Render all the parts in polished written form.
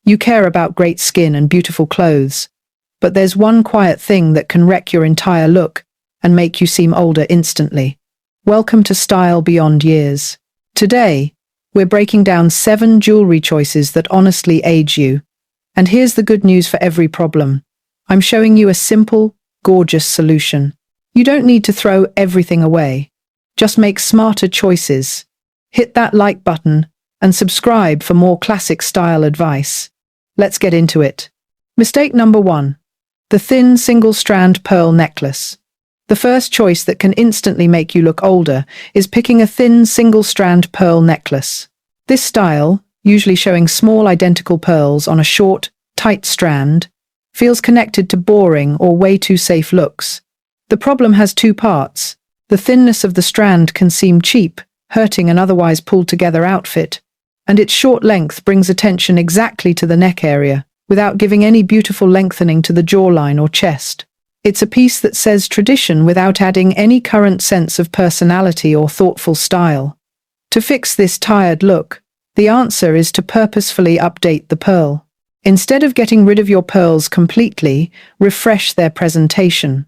You care about great skin and beautiful clothes, but there's one quiet thing that can wreck your entire look and make you seem older instantly. Welcome to Style Beyond Years. Today, we're breaking down 7 jewelry choices that honestly age you. And here's the good news for every problem. I'm showing you a simple, gorgeous solution. You don't need to throw everything away. Just make smarter choices. Hit that like button and subscribe for more classic style advice. Let's get into it. Mistake number 1. The thin single-strand pearl necklace. The first choice that can instantly make you look older is picking a thin single-strand pearl necklace. This style, usually showing small identical pearls on a short, tight strand, feels connected to boring or way too safe looks. The problem has 2 parts. The thinness of the strand can seem cheap, hurting an otherwise pulled-together outfit, and its short length brings attention exactly to the neck area, without giving any beautiful lengthening to the jawline or chest. It's a piece that says tradition without adding any current sense of personality or thoughtful style. To fix this tired look, the answer is to purposefully update the pearl. Instead of getting rid of your pearls completely, refresh their presentation.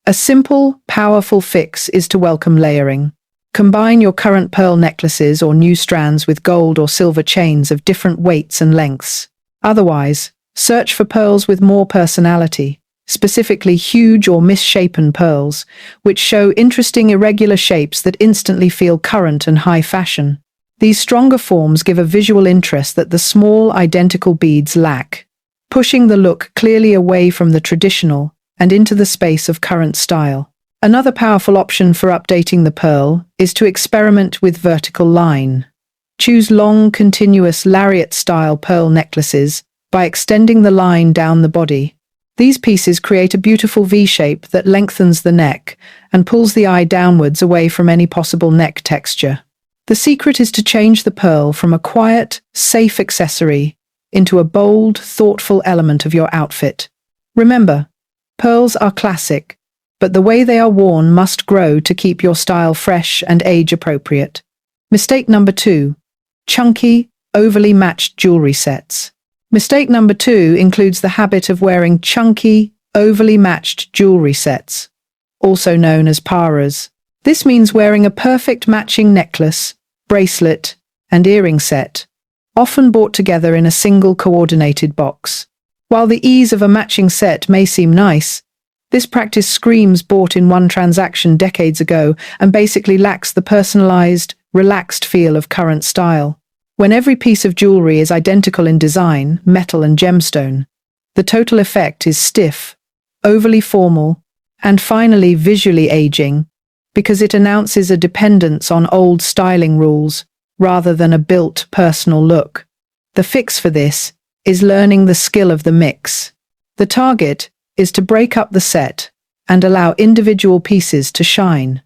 A simple, powerful fix is to welcome layering. Combine your current pearl necklaces or new strands with gold or silver chains of different weights and lengths. Otherwise, search for pearls with more personality, specifically huge or misshapen pearls, which show interesting irregular shapes that instantly feel current and high fashion. These stronger forms give a visual interest that the small, identical beads lack, pushing the look clearly away from the traditional and into the space of current style. Another powerful option for updating the pearl is to experiment with vertical line. Choose long, continuous lariat-style pearl necklaces by extending the line down the body. These pieces create a beautiful V-shape that lengthens the neck and pulls the eye downwards away from any possible neck texture. The secret is to change the pearl from a quiet, safe accessory into a bold, thoughtful element of your outfit. Remember, pearls are classic, but the way they are worn must grow to keep your style fresh and age-appropriate. Mistake number 2. Chunky, overly matched jewelry sets. Mistake number 2 includes the habit of wearing chunky, overly matched jewelry sets, also known as paras. This means wearing a perfect matching necklace, bracelet, and earring set, often bought together in a single coordinated box. While the ease of a matching set may seem nice, this practice screams bought in one transaction decades ago and basically lacks the personalized, relaxed feel of current style. When every piece of jewelry is identical in design, metal and gemstone, the total effect is stiff, overly formal, and finally visually aging, because it announces a dependence on old styling rules rather than a built personal look. The fix for this is learning the skill of the mix. The target is to break up the set and allow individual pieces to shine.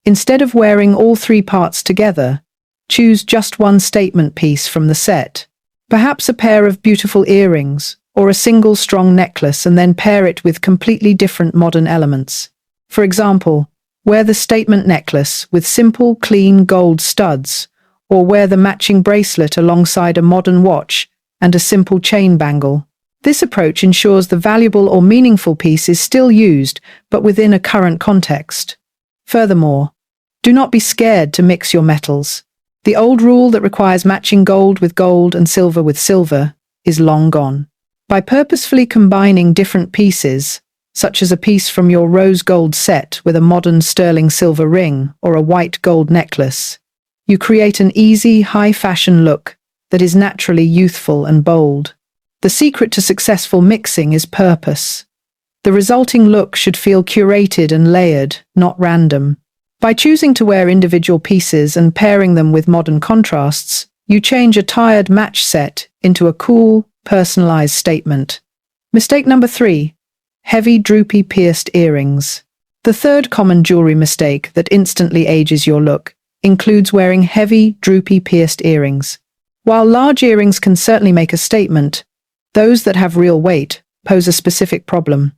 Instead of wearing all 3 parts together, choose just one statement piece from the set, perhaps a pair of beautiful earrings or a single strong necklace, and then pair it with completely different modern elements. For example, wear the statement necklace with simple, clean gold studs, or wear the matching bracelet alongside a modern watch and a simple chain bangle. This approach ensures the valuable or meaningful piece is still used, but within a current context. Furthermore, do not be scared to mix your metals. The old rule that requires matching gold with gold and silver with silver is long gone. By purposefully combining different pieces, such as a piece from your rose gold set with a modern sterling silver ring or a white gold necklace, you create an easy, high-fashion look that is naturally youthful and bold. The secret to successful mixing is purpose. The resulting look should feel curated and layered, not random. By choosing to wear individual pieces and pairing them with modern contrasts, you change a tired match set into a cool, personalized statement. Mistake number 3. Heavy, droopy, pierced earrings. The third common jewelry mistake that instantly ages your look includes wearing heavy, droopy, pierced earrings. While large earrings can certainly make a statement, those that have real weight pose a specific problem,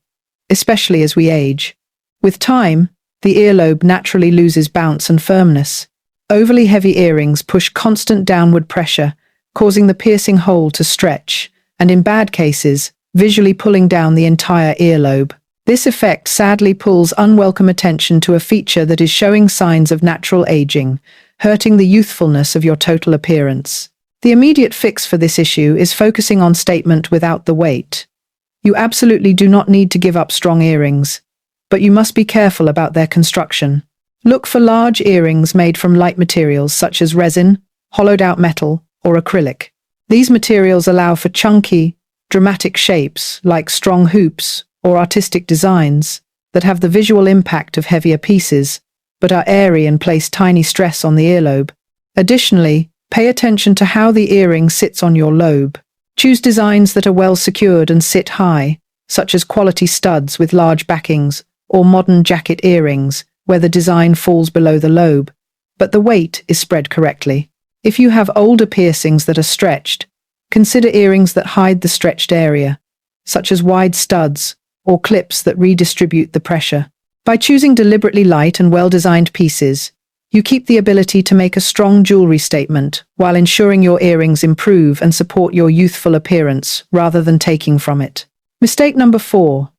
especially as we age. With time, the earlobe naturally loses bounce and firmness. Overly heavy earrings push constant downward pressure, causing the piercing hole to stretch, and in bad cases, visually pulling down the entire earlobe. This effect sadly pulls unwelcome attention to a feature that is showing signs of natural aging, hurting the youthfulness of your total appearance. The immediate fix for this issue is focusing on statement without the weight. You absolutely do not need to give up strong earrings, but you must be careful about their construction. Look for large earrings made from light materials such as resin, hollowed-out metal, or acrylic. These materials allow for chunky, dramatic shapes like strong hoops or artistic designs that have the visual impact of heavier pieces, but are airy and place tiny stress on the earlobe. Additionally, pay attention to how the earring sits on your lobe. Choose designs that are well secured and sit high, such as quality studs with large backings or modern jacket earrings, where the design falls below the lobe, but the weight is spread correctly. If you have older piercings that are stretched, consider earrings that hide the stretched area, such as wide studs or clips that redistribute the pressure. By choosing deliberately light and well-designed pieces, you keep the ability to make a strong jewelry statement while ensuring your earrings improve and support your youthful appearance rather than taking from it. Mistake number 4.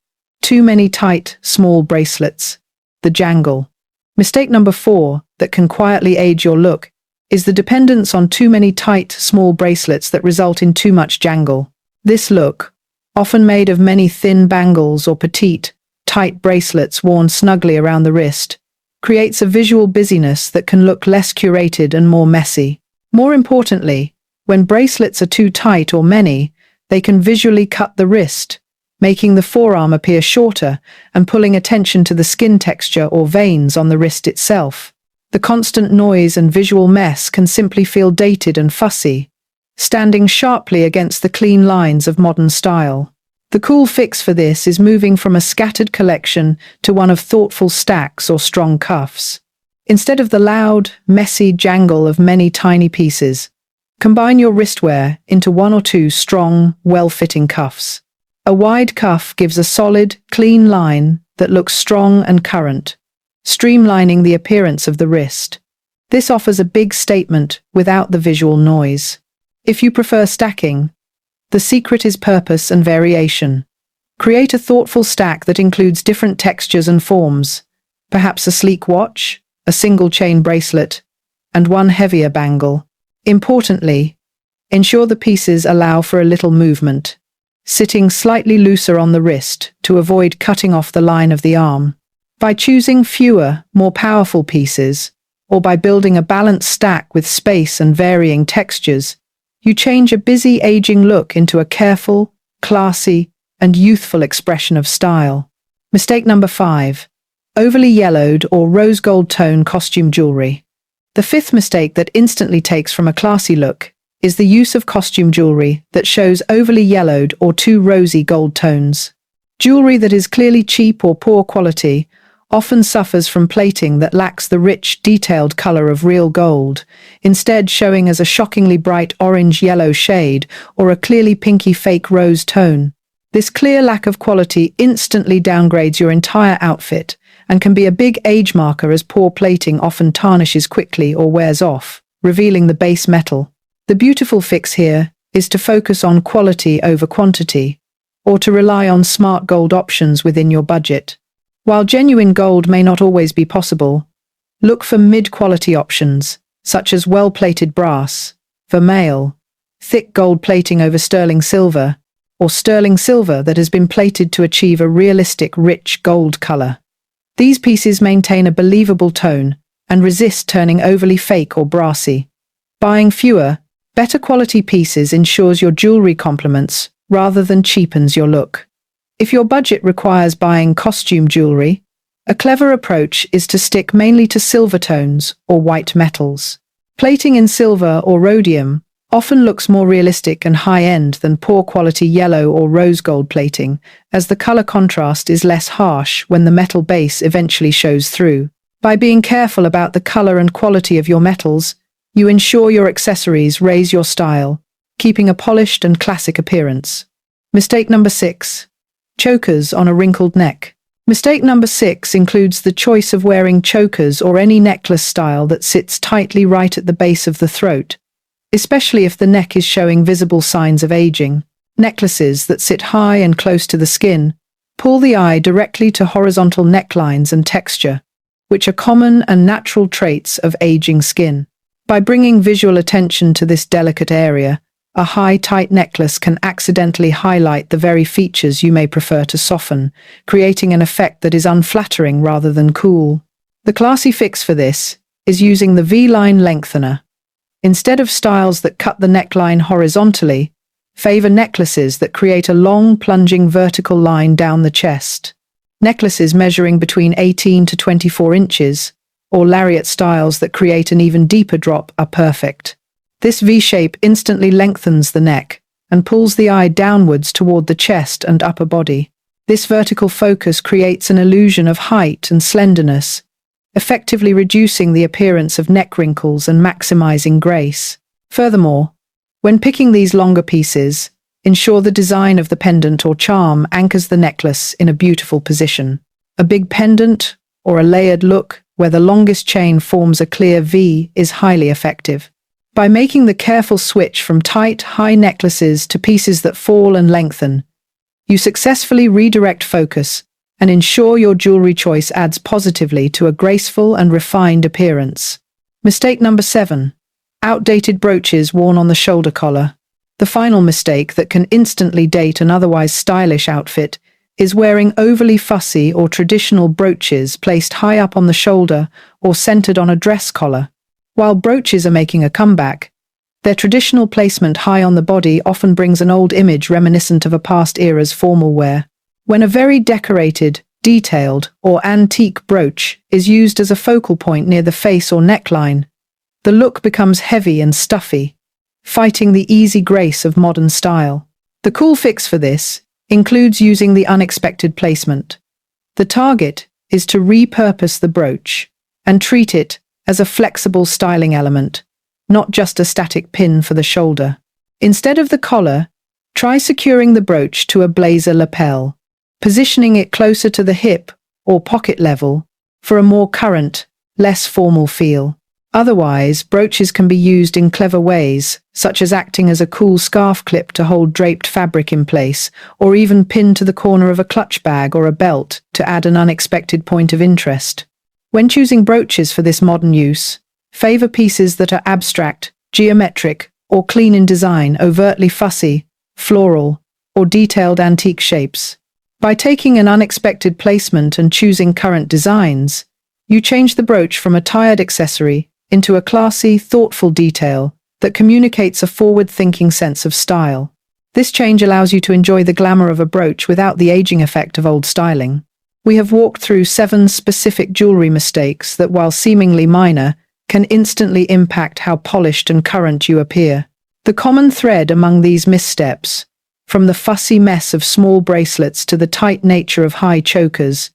Too many tight, small bracelets. The jangle. Mistake number 4 that can quietly age your look is the dependence on too many tight, small bracelets that result in too much jangle. This look, often made of many thin bangles or petite, tight bracelets worn snugly around the wrist, creates a visual busyness that can look less curated and more messy. More importantly, when bracelets are too tight or many, they can visually cut the wrist, making the forearm appear shorter and pulling attention to the skin texture or veins on the wrist itself. The constant noise and visual mess can simply feel dated and fussy, standing sharply against the clean lines of modern style. The cool fix for this is moving from a scattered collection to one of thoughtful stacks or strong cuffs. Instead of the loud, messy jangle of many tiny pieces, combine your wristwear into one or two strong, well-fitting cuffs. A wide cuff gives a solid, clean line that looks strong and current, streamlining the appearance of the wrist. This offers a big statement without the visual noise. If you prefer stacking, the secret is purpose and variation. Create a thoughtful stack that includes different textures and forms, perhaps a sleek watch, a single chain bracelet, and one heavier bangle. Importantly, ensure the pieces allow for a little movement, sitting slightly looser on the wrist to avoid cutting off the line of the arm. By choosing fewer, more powerful pieces, or by building a balanced stack with space and varying textures, you change a busy, aging look into a careful, classy, and youthful expression of style. Mistake number 5. Overly yellowed or rose gold tone costume jewelry. The 5th mistake that instantly takes from a classy look is the use of costume jewelry that shows overly yellowed or too rosy gold tones. Jewelry that is clearly cheap or poor quality often suffers from plating that lacks the rich, detailed color of real gold, instead showing as a shockingly bright orange-yellow shade or a clearly pinky fake rose tone. This clear lack of quality instantly downgrades your entire outfit and can be a big age marker, as poor plating often tarnishes quickly or wears off, revealing the base metal. The beautiful fix here is to focus on quality over quantity, or to rely on smart gold options within your budget. While genuine gold may not always be possible, look for mid-quality options, such as well-plated brass, vermeil, thick gold plating over sterling silver, or sterling silver that has been plated to achieve a realistic, rich gold color. These pieces maintain a believable tone and resist turning overly fake or brassy. Buying fewer, better quality pieces ensures your jewelry complements rather than cheapens your look. If your budget requires buying costume jewelry, a clever approach is to stick mainly to silver tones or white metals. Plating in silver or rhodium often looks more realistic and high-end than poor-quality yellow or rose gold plating, as the color contrast is less harsh when the metal base eventually shows through. By being careful about the color and quality of your metals, you ensure your accessories raise your style, keeping a polished and classic appearance. Mistake number 6. Chokers on a wrinkled neck. Mistake number 6 includes the choice of wearing chokers or any necklace style that sits tightly right at the base of the throat, especially if the neck is showing visible signs of aging. Necklaces that sit high and close to the skin pull the eye directly to horizontal necklines and texture, which are common and natural traits of aging skin. By bringing visual attention to this delicate area, a high, tight necklace can accidentally highlight the very features you may prefer to soften, creating an effect that is unflattering rather than cool. The classy fix for this is using the V-line lengthener. Instead of styles that cut the neckline horizontally, favor necklaces that create a long, plunging vertical line down the chest. Necklaces measuring between 18 to 24 inches, or lariat styles that create an even deeper drop, are perfect. This V-shape instantly lengthens the neck and pulls the eye downwards toward the chest and upper body. This vertical focus creates an illusion of height and slenderness, effectively reducing the appearance of neck wrinkles and maximizing grace. Furthermore, when picking these longer pieces, ensure the design of the pendant or charm anchors the necklace in a beautiful position. A big pendant or a layered look where the longest chain forms a clear V is highly effective. By making the careful switch from tight, high necklaces to pieces that fall and lengthen, you successfully redirect focus and ensure your jewelry choice adds positively to a graceful and refined appearance. Mistake number 7. Outdated brooches worn on the shoulder collar. The final mistake that can instantly date an otherwise stylish outfit is wearing overly fussy or traditional brooches placed high up on the shoulder or centered on a dress collar. While brooches are making a comeback, their traditional placement high on the body often brings an old image reminiscent of a past era's formal wear. When a very decorated, detailed, or antique brooch is used as a focal point near the face or neckline, the look becomes heavy and stuffy, fighting the easy grace of modern style. The cool fix for this includes using the unexpected placement. The target is to repurpose the brooch and treat it as a flexible styling element, not just a static pin for the shoulder. Instead of the collar, try securing the brooch to a blazer lapel, positioning it closer to the hip or pocket level for a more current, less formal feel. Otherwise, brooches can be used in clever ways, such as acting as a cool scarf clip to hold draped fabric in place, or even pinned to the corner of a clutch bag or a belt to add an unexpected point of interest. When choosing brooches for this modern use, favor pieces that are abstract, geometric, or clean in design, overtly fussy, floral, or detailed antique shapes. By taking an unexpected placement and choosing current designs, you change the brooch from a tired accessory into a classy, thoughtful detail that communicates a forward-thinking sense of style. This change allows you to enjoy the glamour of a brooch without the aging effect of old styling. We have walked through 7 specific jewelry mistakes that, while seemingly minor, can instantly impact how polished and current you appear. The common thread among these missteps, from the fussy mess of small bracelets to the tight nature of high chokers,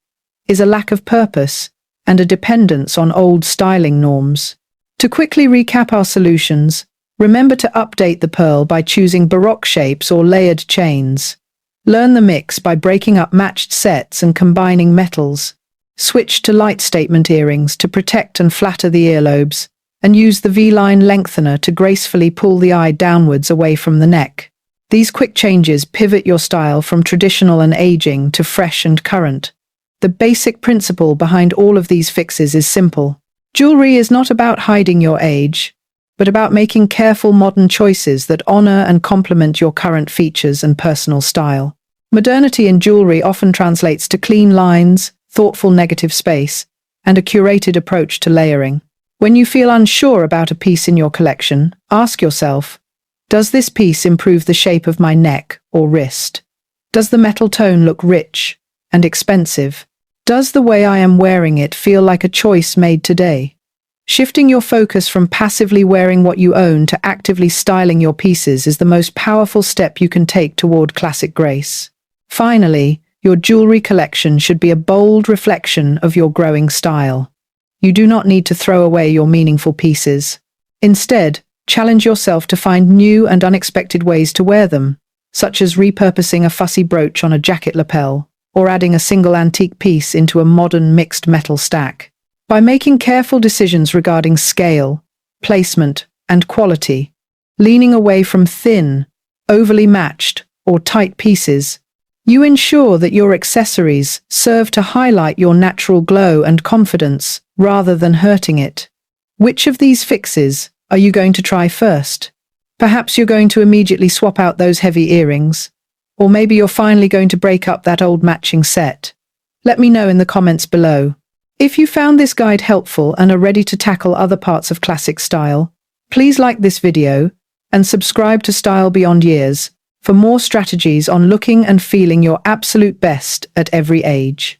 is a lack of purpose and a dependence on old styling norms. To quickly recap our solutions, remember to update the pearl by choosing baroque shapes or layered chains. Learn the mix by breaking up matched sets and combining metals. Switch to light statement earrings to protect and flatter the earlobes, and use the V-line lengthener to gracefully pull the eye downwards away from the neck. These quick changes pivot your style from traditional and aging to fresh and current. The basic principle behind all of these fixes is simple. Jewelry is not about hiding your age, but about making careful modern choices that honor and complement your current features and personal style. Modernity in jewelry often translates to clean lines, thoughtful negative space, and a curated approach to layering. When you feel unsure about a piece in your collection, ask yourself, does this piece improve the shape of my neck or wrist? Does the metal tone look rich and expensive? Does the way I am wearing it feel like a choice made today? Shifting your focus from passively wearing what you own to actively styling your pieces is the most powerful step you can take toward classic grace. Finally, your jewelry collection should be a bold reflection of your growing style. You do not need to throw away your meaningful pieces. Instead, challenge yourself to find new and unexpected ways to wear them, such as repurposing a fussy brooch on a jacket lapel, or adding a single antique piece into a modern mixed metal stack. By making careful decisions regarding scale, placement, and quality, leaning away from thin, overly matched, or tight pieces. You ensure that your accessories serve to highlight your natural glow and confidence rather than hurting it. Which of these fixes are you going to try first? Perhaps you're going to immediately swap out those heavy earrings, or maybe you're finally going to break up that old matching set. Let me know in the comments below. If you found this guide helpful and are ready to tackle other parts of classic style, please like this video and subscribe to Style Beyond Years for more strategies on looking and feeling your absolute best at every age.